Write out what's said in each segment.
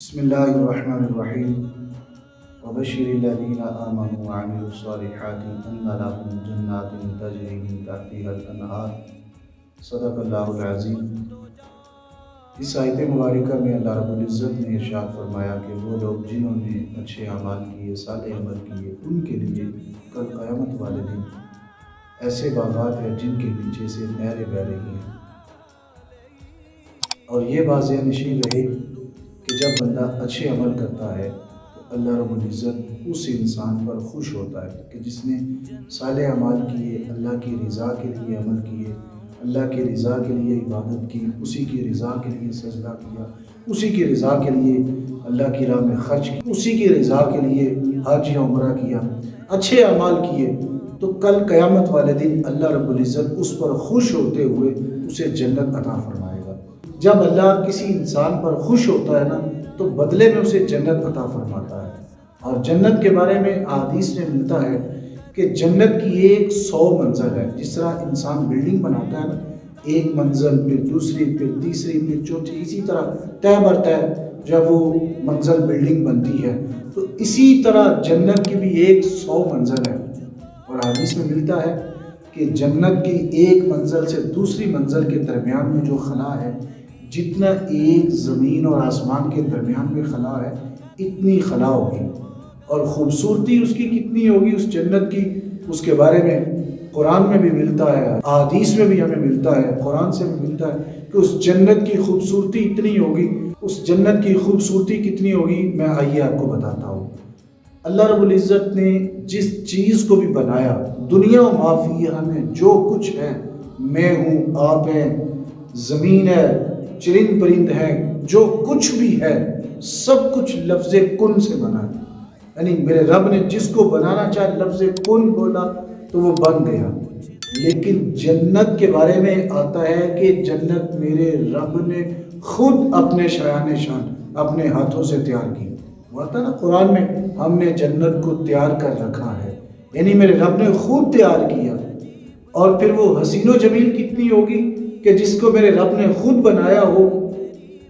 بسم الله الرحمن الرحيم وبشر الذين آمنوا وعملوا الصالحات أن لهم جنات تجري من تحتها الأنهار صدق اللہ العظیم۔ اس آیت مبارکہ میں اللہ رب العزت نے ارشاد فرمایا کہ وہ لوگ جنہوں نے اچھے اعمال کیے، صالح عمل کیے، ان کے لیے کل قیامت والے دن ایسے باغات ہیں جن کے پیچھے سے نہریں بہہ رہی ہیں۔ اور یہ بات ذہن نشین رہے کہ جب بندہ اچھے عمل کرتا ہے تو اللہ رب العزت اس انسان پر خوش ہوتا ہے کہ جس نے صالح اعمال کیے، اللہ کی رضا کے لیے عمل کیے، اللہ کی رضا کے لیے عبادت کی، اسی کی رضا کے لیے سجدہ کیا، اسی کی رضا کے لیے اللہ کی راہ میں خرچ کیا، اسی کی رضا کے لیے حج یا عمرہ کیا، اچھے اعمال کیے، تو کل قیامت والے دن اللہ رب العزت اس پر خوش ہوتے ہوئے اسے جنت عطا فرمائے گا۔ جب اللہ کسی انسان پر خوش ہوتا ہے نا تو بدلے میں اسے جنت عطا فرماتا ہے۔ اور جنت کے بارے میں احادیث میں ملتا ہے کہ جنت کی 100 منزل ہے۔ جس طرح انسان بلڈنگ بناتا ہے نا، ایک منزل، پھر دوسری، پھر تیسری، پھر چوتھی، اسی طرح طے بر طے جب وہ منزل بلڈنگ بنتی ہے تو اسی طرح جنت کی بھی 100 منزل ہے۔ اور حدیث میں ملتا ہے کہ جنت کی ایک منزل سے دوسری منزل کے درمیان میں جو خلا ہے، جتنا ایک زمین اور آسمان کے درمیان میں خلا ہے اتنی خلا ہوگی۔ اور خوبصورتی اس کی کتنی ہوگی اس جنت کی، اس کے بارے میں قرآن میں بھی ملتا ہے، احادیث میں بھی ہمیں ملتا ہے، قرآن سے بھی ملتا ہے کہ اس جنت کی خوبصورتی اتنی ہوگی۔ اس جنت کی خوبصورتی کتنی ہوگی میں آئیے آپ کو بتاتا ہوں۔ اللہ رب العزت نے جس چیز کو بھی بنایا، دنیا و ما فیہا میں جو کچھ ہے، میں ہوں، آپ ہیں، زمین ہے، چرند پرند ہے، جو کچھ بھی ہے سب کچھ لفظ کن سے بنا ہے۔ یعنی میرے رب نے جس کو بنانا چاہے لفظ کن بولا تو وہ بن گیا۔ لیکن جنت کے بارے میں آتا ہے کہ جنت میرے رب نے خود اپنے شایان شان اپنے ہاتھوں سے تیار کی۔ وہ آتا نا قرآن میں، ہم نے جنت کو تیار کر رکھا ہے، یعنی میرے رب نے خود تیار کیا۔ اور پھر وہ حسین و جمیل کتنی ہوگی کہ جس کو میرے رب نے خود بنایا ہو۔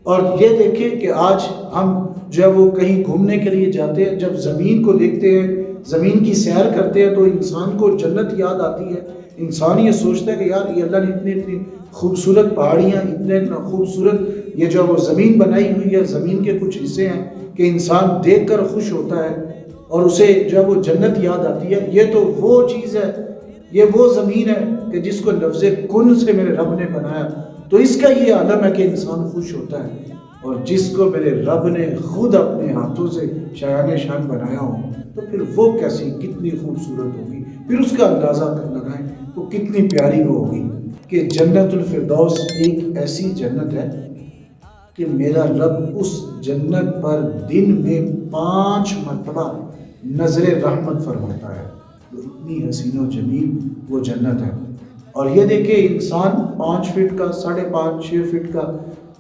اور یہ دیکھیں کہ آج ہم جب وہ کہیں گھومنے کے لیے جاتے ہیں، جب زمین کو دیکھتے ہیں، زمین کی سیر کرتے ہیں تو انسان کو جنت یاد آتی ہے۔ انسان یہ سوچتا ہے کہ یار یہ اللہ نے اتنی خوبصورت پہاڑیاں، اتنا خوبصورت یہ جو وہ زمین بنائی ہوئی ہے، زمین کے کچھ حصے ہیں کہ انسان دیکھ کر خوش ہوتا ہے اور اسے جب وہ جنت یاد آتی ہے۔ یہ تو وہ چیز ہے، یہ وہ زمین ہے کہ جس کو لفظ کن سے میرے رب نے بنایا، تو اس کا یہ عالم ہے کہ انسان خوش ہوتا ہے۔ اور جس کو میرے رب نے خود اپنے ہاتھوں سے شایان شان بنایا ہو تو پھر وہ کیسی کتنی خوبصورت ہوگی، پھر اس کا اندازہ لگائیں تو کتنی پیاری وہ ہوگی۔ کہ جنت الفردوس ایک ایسی جنت ہے کہ میرا رب اس جنت پر دن میں 5 مرتبہ نظر رحمت فرماتا ہے۔ تو اتنی حسین و جمیل وہ جنت ہے۔ اور یہ دیکھیں انسان 5 فٹ کا، 5.5 6 فٹ کا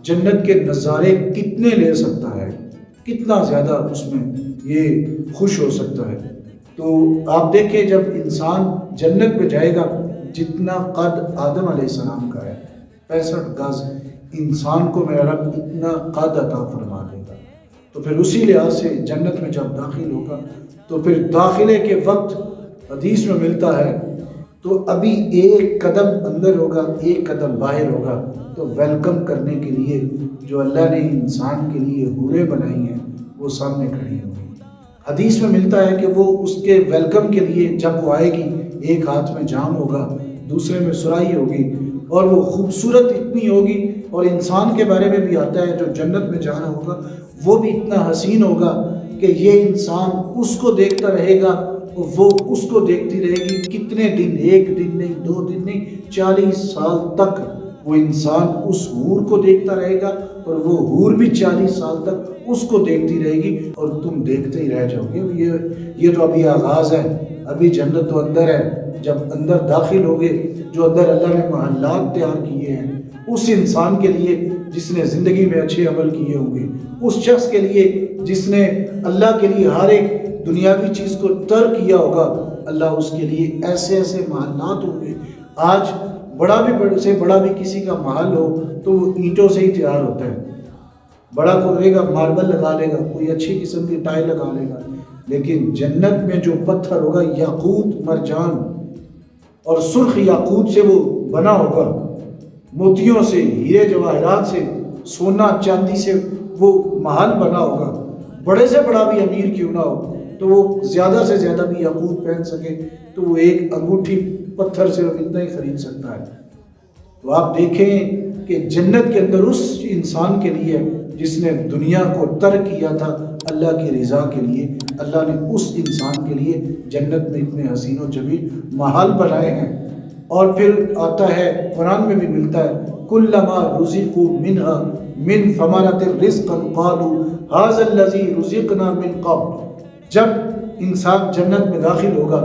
جنت کے نظارے کتنے لے سکتا ہے، کتنا زیادہ اس میں یہ خوش ہو سکتا ہے۔ تو آپ دیکھیں جب انسان جنت میں جائے گا، جتنا قد آدم علیہ السلام کا ہے 65 گز، انسان کو میرا رب اتنا قد عطا فرما دے گا۔ تو پھر اسی لحاظ سے جنت میں جب داخل ہوگا تو پھر داخلے کے وقت حدیث میں ملتا ہے تو ابھی ایک قدم اندر ہوگا، ایک قدم باہر ہوگا، تو ویلکم کرنے کے لیے جو اللہ نے انسان کے لیے حوریں بنائی ہیں وہ سامنے کھڑی ہوں گی۔ حدیث میں ملتا ہے کہ وہ اس کے ویلکم کے لیے جب وہ آئے گی، ایک ہاتھ میں جام ہوگا، دوسرے میں سرائی ہوگی، اور وہ خوبصورت اتنی ہوگی۔ اور انسان کے بارے میں بھی آتا ہے جو جنت میں جانا ہوگا وہ بھی اتنا حسین ہوگا کہ یہ انسان اس کو دیکھتا رہے گا، وہ اس کو دیکھتی رہے گی، کتنے دن، 1 دن نہیں، 2 دن نہیں، 40 سال تک وہ انسان اس حور کو دیکھتا رہے گا، اور وہ حور بھی 40 سال تک اس کو دیکھتی رہے گی، اور تم دیکھتے ہی رہ جاؤ گے۔ یہ تو ابھی آغاز ہے، ابھی جنت تو اندر ہے۔ جب اندر داخل ہوگے، جو اندر اللہ نے محلات تیار کیے ہیں اس انسان کے لیے جس نے زندگی میں اچھے عمل کیے ہوں گے، اس شخص کے لیے جس نے اللہ کے لیے ہر ایک دنیاوی چیز کو ترک کیا ہوگا، اللہ اس کے لیے ایسے ایسے محلات ہوں گے۔ آج بڑا بھی کسی کا محل ہو تو وہ اینٹوں سے ہی تیار ہوتا ہے، بڑا کرے گا ماربل لگا لے گا، کوئی اچھی قسم کی ٹائل لگا لے گا، لیکن جنت میں جو پتھر ہوگا یاقوت مرجان اور سرخ یاقوت سے وہ بنا ہوگا، موتیوں سے، ہیرے جواہرات سے، سونا چاندی سے وہ محل بنا ہوگا، بڑے سے بڑا بھی امیر کیوں نہ ہو تو وہ زیادہ سے زیادہ بھی یاقوت پہن سکے تو وہ ایک انگوٹھی پتھر سے اتنا ہی خرید سکتا ہے۔ تو آپ دیکھیں کہ جنت کے اندر اس انسان کے لیے جس نے دنیا کو ترک کیا تھا اللہ کی رضا کے لیے، اللہ نے اس انسان کے لیے جنت میں اتنے حسین و جمیل محل بنائے ہیں۔ اور پھر آتا ہے قرآن میں بھی ملتا ہے کلما رزقوا منہا من ثمرۃ رزقا قالوا ھذا الذی رزقنا من قبل۔ جب انسان جنت میں داخل ہوگا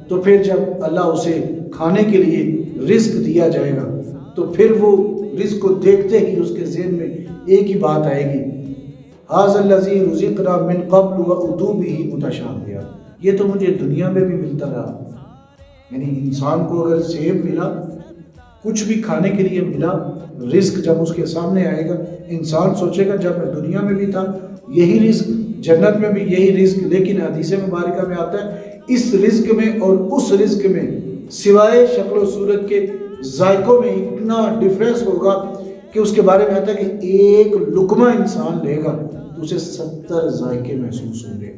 تو پھر جب اللہ اسے کھانے کے لیے رزق دیا جائے گا تو پھر وہ رزق کو دیکھتے ہی اس کے ذہن میں ایک ہی بات آئے گی ھذا الذی رزقنا من قبل واتوا بہ متشابہا، یہ تو مجھے دنیا میں بھی ملتا رہا۔ یعنی انسان کو اگر سیب ملا، کچھ بھی کھانے کے لیے ملا، رزق جب اس کے سامنے آئے گا انسان سوچے گا جب میں دنیا میں بھی تھا یہی رزق، جنت میں بھی یہی رزق، لیکن حدیث مبارکہ میں آتا ہے اس رزق میں اور اس رزق میں سوائے شکل و صورت کے ذائقوں میں اتنا ڈفرینس ہوگا کہ اس کے بارے میں آتا ہے کہ ایک لقمہ انسان لے گا تو اسے 70 ذائقے محسوس ہوں گے،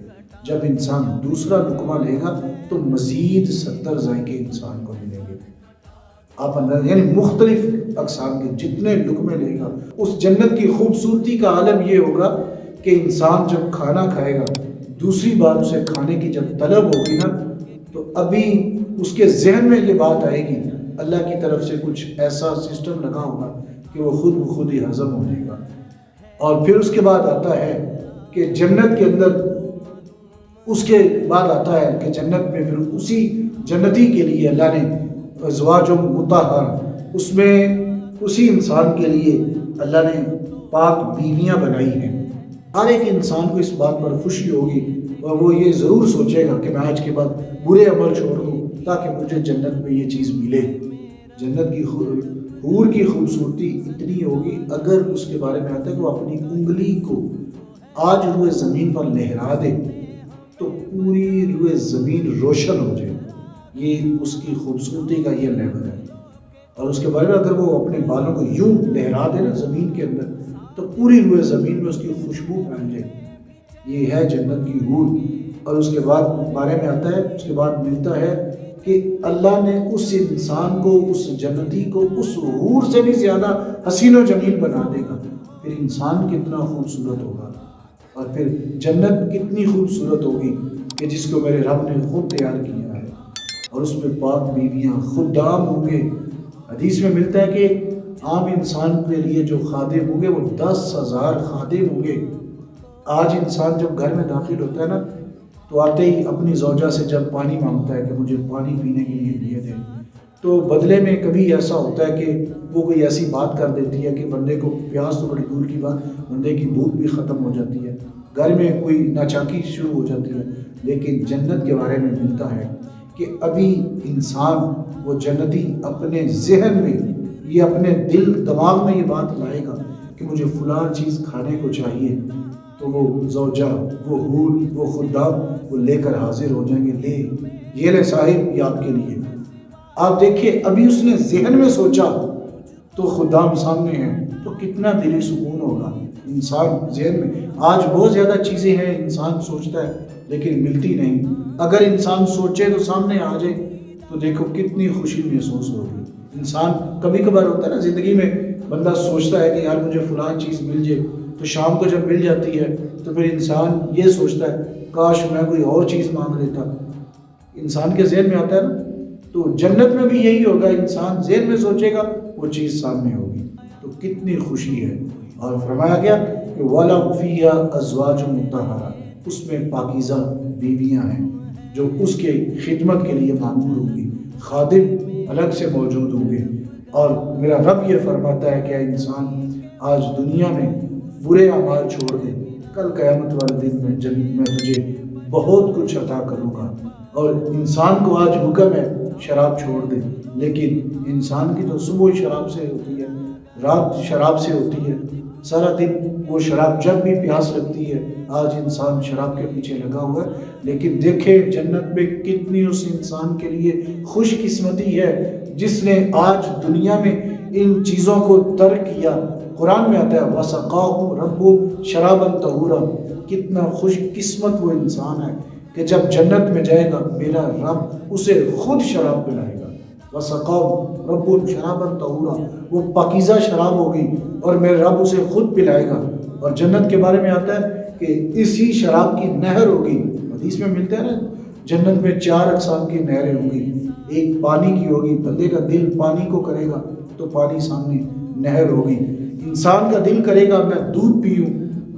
جب انسان دوسرا لقمہ لے گا تو مزید 70 ذائقے انسان کو ملیں گے۔ آپ اندر یعنی مختلف اقسام کے جتنے لقمے لے گا، اس جنت کی خوبصورتی کا عالم یہ ہوگا کہ انسان جب کھانا کھائے گا دوسری بار اسے کھانے کی جب طلب ہوگی نا تو ابھی اس کے ذہن میں یہ بات آئے گی اللہ کی طرف سے کچھ ایسا سسٹم لگا ہوگا کہ وہ خود بخود ہی ہضم ہو جائے گا۔ اور پھر اس کے بعد آتا ہے کہ جنت کے اندر اس کے بعد آتا ہے کہ جنت میں پھر اسی جنتی کے لیے اللہ نے ازواج مطہر، اس میں اسی انسان کے لیے اللہ نے پاک بیویاں بنائی ہیں۔ ہر ایک انسان کو اس بات پر خوشی ہوگی اور وہ یہ ضرور سوچے گا کہ میں آج کے بعد برے عمل چھوڑ دوں تاکہ مجھے جنت میں یہ چیز ملے۔ جنت کی حور کی خوبصورتی اتنی ہوگی، اگر اس کے بارے میں آتا ہے کہ وہ اپنی انگلی کو آج روئے زمین پر لہرا دے تو پوری روئے زمین روشن ہو جائے، یہ اس کی خوبصورتی کا یہ لیول ہے۔ اور اس کے بارے میں اگر وہ اپنے بالوں کو یوں لہرا دے نا زمین کے اندر تو پوری روئے زمین میں اس کی خوشبو پھیل جائے، یہ ہے جنت کی حور۔ اور اس کے بعد بارے میں آتا ہے، اس کے بعد ملتا ہے کہ اللہ نے اس انسان کو، اس جنتی کو اس حور سے بھی زیادہ حسین و جمیل بنا دے گا۔ پھر انسان کتنا خوبصورت ہوگا اور پھر جنت کتنی خوبصورت ہوگی کہ جس کو میرے رب نے خود تیار کیا ہے، اور اس میں پاک بیویاں خدام ہوں گے۔ حدیث میں ملتا ہے کہ عام انسان کے لیے جو خادم ہوں گے وہ 10,000 خادم ہوں گے۔ آج انسان جب گھر میں داخل ہوتا ہے نا تو آتے ہی اپنی زوجہ سے جب پانی مانگتا ہے کہ مجھے پانی پینے کے لیے دیے دیں، تو بدلے میں کبھی ایسا ہوتا ہے کہ وہ کوئی ایسی بات کر دیتی ہے کہ بندے کو پیاس تو بڑی دور کی بات، بندے کی بھوک بھی ختم ہو جاتی ہے، گھر میں کوئی ناچاکی شروع ہو جاتی ہے۔ لیکن جنت کے بارے میں ملتا ہے کہ ابھی انسان وہ جنتی اپنے ذہن میں، یہ اپنے دل دماغ میں یہ بات لائے گا کہ مجھے فلاں چیز کھانے کو چاہیے، تو وہ زوجہ، وہ حور، وہ خدام وہ لے کر حاضر ہو جائیں گے، لے یہ لے صاحب یہ آپ کے لیے۔ آپ دیکھیے ابھی اس نے ذہن میں سوچا تو خدام سامنے ہیں تو کتنا دلی سکون ہوگا انسان ذہن میں۔ آج بہت زیادہ چیزیں ہیں انسان سوچتا ہے لیکن ملتی نہیں، اگر انسان سوچے تو سامنے آ جائے تو دیکھو کتنی خوشی محسوس ہوگی۔ انسان کبھی کبھار ہوتا ہے نا زندگی میں، بندہ سوچتا ہے کہ یار مجھے فلاں چیز مل جائے، تو شام کو جب مل جاتی ہے تو پھر انسان یہ سوچتا ہے کاش میں کوئی اور چیز مانگ لیتا، انسان کے ذہن میں آتا ہے نا۔ تو جنت میں بھی یہی ہوگا، انسان ذہن میں سوچے گا وہ چیز سامنے ہوگی، تو کتنی خوشی ہے۔ اور فرمایا گیا کہ وَلَهُمْ فِيهَا أَزْوَاجٌ مُطَهَّرَةٌ، اس میں پاکیزہ بیویاں ہیں جو اس کے خدمت کے لیے معمور ہوں گی، خادم الگ سے موجود ہوں گے۔ اور میرا رب یہ فرماتا ہے کہ اے انسان آج دنیا میں برے اعمال چھوڑ دے، کل قیامت والے دن میں جنت میں تجھے بہت کچھ عطا کروں گا۔ اور انسان کو آج حکم ہے شراب چھوڑ دے، لیکن انسان کی تو صبح شراب سے ہوتی ہے، رات شراب سے ہوتی ہے، سارا دن وہ شراب، جب بھی پیاس لگتی ہے آج انسان شراب کے پیچھے لگا ہوا ہے، لیکن دیکھیں جنت میں کتنی اس انسان کے لیے خوش قسمتی ہے جس نے آج دنیا میں ان چیزوں کو ترک کیا۔ قرآن میں آتا ہے وَسَقَاهُ رَبُّ شَرَابًا طَهُورًا، کتنا خوش قسمت وہ انسان ہے کہ جب جنت میں جائے گا میرا رب اسے خود شراب پلائے گا۔ وَسَقَاهُ رَبُّ شَرَابًا طَهُورًا، وہ پاکیزہ شراب ہوگی اور میرے رب اسے خود پلائے گا۔ اور جنت کے بارے میں آتا ہے کہ اسی شراب کی نہر ہوگی، حدیث میں ملتا ہے نا، جنت میں 4 اقسام کی نہریں ہوں گی، ایک پانی کی ہوگی، بندے کا دل پانی کو کرے گا تو پانی سامنے نہر ہوگی، انسان کا دل کرے گا میں دودھ پیوں،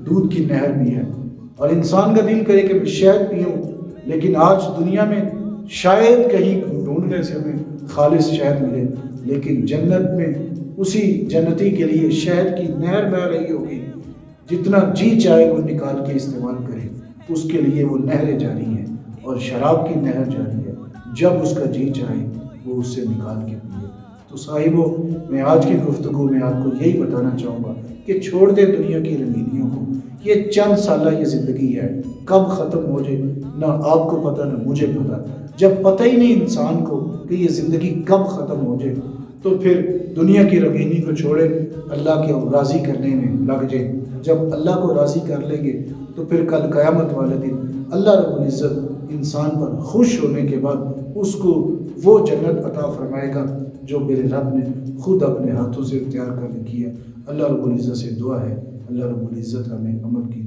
دودھ کی نہر بھی ہے، اور انسان کا دل کرے کہ میں شہد پیوں، لیکن آج دنیا میں شاید کہیں ڈھونڈنے سے ہمیں خالص شہد ملے، لیکن جنت میں اسی جنتی کے لیے شہد کی نہر بہہ رہی ہوگی، جتنا جی چاہے وہ نکال کے استعمال کرے، اس کے لیے وہ نہریں جاری ہیں، اور شراب کی نہر جاری ہے، جب اس کا جی چاہے وہ اس سے نکال کے پیے۔ تو صاحبو، میں آج کی گفتگو میں آپ کو یہی بتانا چاہوں گا کہ چھوڑ دے دنیا کی رنگینیوں کو، یہ چند سالہ یہ زندگی ہے، کب ختم ہو جائے نہ آپ کو پتہ نہ مجھے پتہ۔ جب پتہ ہی نہیں انسان کو کہ یہ زندگی کب ختم ہو جائے تو پھر دنیا کی رنگینی کو چھوڑے اللہ کے راضی کرنے میں لگ جائے۔ جب اللہ کو راضی کر لیں گے تو پھر کل قیامت والے دن اللہ رب العزت انسان پر خوش ہونے کے بعد اس کو وہ جنت عطا فرمائے گا جو میرے رب نے خود اپنے ہاتھوں سے اختیار کر رکھی ہے۔ اللہ رب العزت سے دعا ہے اللہ رب العزت ہمیں عمل کی